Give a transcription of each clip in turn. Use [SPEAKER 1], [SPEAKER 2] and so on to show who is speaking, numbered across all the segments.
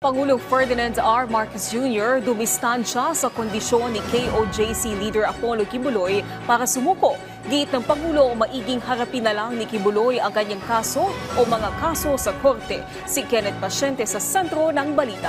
[SPEAKER 1] Pangulong Ferdinand R. Marcos Jr. dumistansya sa kondisyon ni KOJC leader Apollo Kibuloy para sumuko. Giit ng Pangulo, maiging harapin na lang ni Kibuloy ang kanyang kaso o mga kaso sa korte. Si Kenneth Pasyente sa sentro ng balita.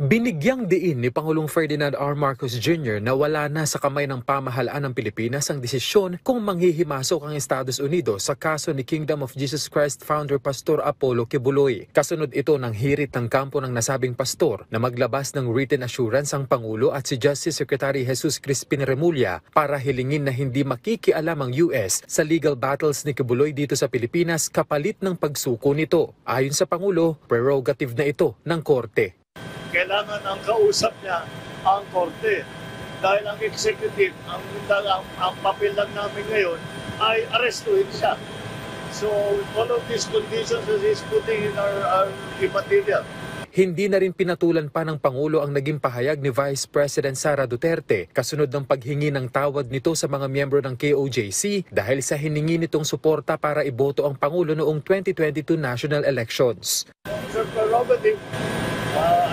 [SPEAKER 2] Binigyang diin ni Pangulong Ferdinand R. Marcos Jr. na wala na sa kamay ng pamahalaan ng Pilipinas ang desisyon kung manghihimasok ang Estados Unidos sa kaso ni Kingdom of Jesus Christ founder Pastor Apollo Kibuloy. Kasunod ito ng hirit ng kampo ng nasabing pastor na maglabas ng written assurance ang Pangulo at si Justice Secretary Jesus Crispin Remulla para hilingin na hindi makikialam ang US sa legal battles ni Kibuloy dito sa Pilipinas kapalit ng pagsuko nito. Ayon sa Pangulo, prerogative na ito ng korte.
[SPEAKER 3] Kailangan ang kausap niya ang korte. Dahil ang executive, ang papel lang namin ngayon ay arestuhin siya. So all of these conditions that he's putting in are immaterial.
[SPEAKER 2] Hindi na rin pinatulan pa ng Pangulo ang naging pahayag ni Vice President Sara Duterte kasunod ng paghingi ng tawad nito sa mga miyembro ng KOJC dahil sa hiningi nitong suporta para iboto ang Pangulo noong 2022 national elections.
[SPEAKER 3] Sir Prerogative,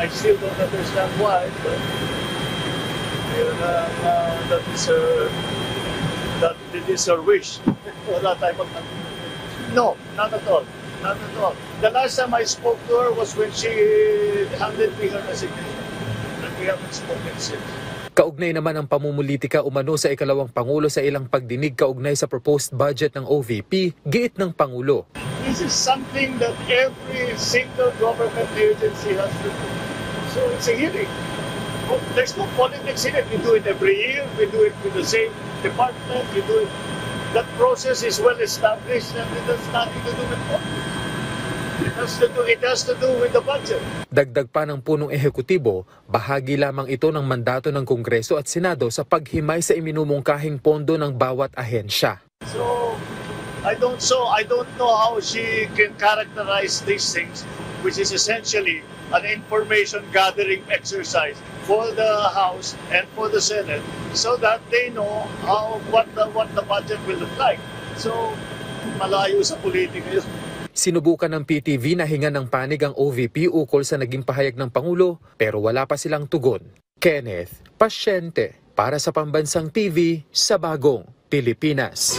[SPEAKER 3] I still don't understand why, but that is her wish. Wala tayo No, not at all. Not at all. The last time I spoke to her was when she handed me her resignation. And we haven't spoken since.
[SPEAKER 2] Kaugnay naman ang pamumulitika umano sa ikalawang Pangulo sa ilang pagdinig kaugnay sa proposed budget ng OVP, giit ng Pangulo.
[SPEAKER 3] This is something that every single government agency has to do. So it's a hearing. There's no politics in it. We do it every year. We do it with the same department. We do it. That process is well established and it has nothing to do with politics. It has to do with the budget.
[SPEAKER 2] Dagdag pa ng punong ehekutibo, bahagi lamang ito ng mandato ng Kongreso at Senado sa paghimay sa iminumungkahing pondo ng bawat ahensya.
[SPEAKER 3] So I don't know how she can characterize these things, which is essentially an information gathering exercise for the House and for the Senate so that they know what the budget will look like. So malayo sa politika yun.
[SPEAKER 2] Sinubukan ng PTV na hingan ng panig ang OVP ukol sa naging pahayag ng Pangulo pero wala pa silang tugon. Kenneth Pasyente para sa Pambansang TV sa Bagong Pilipinas.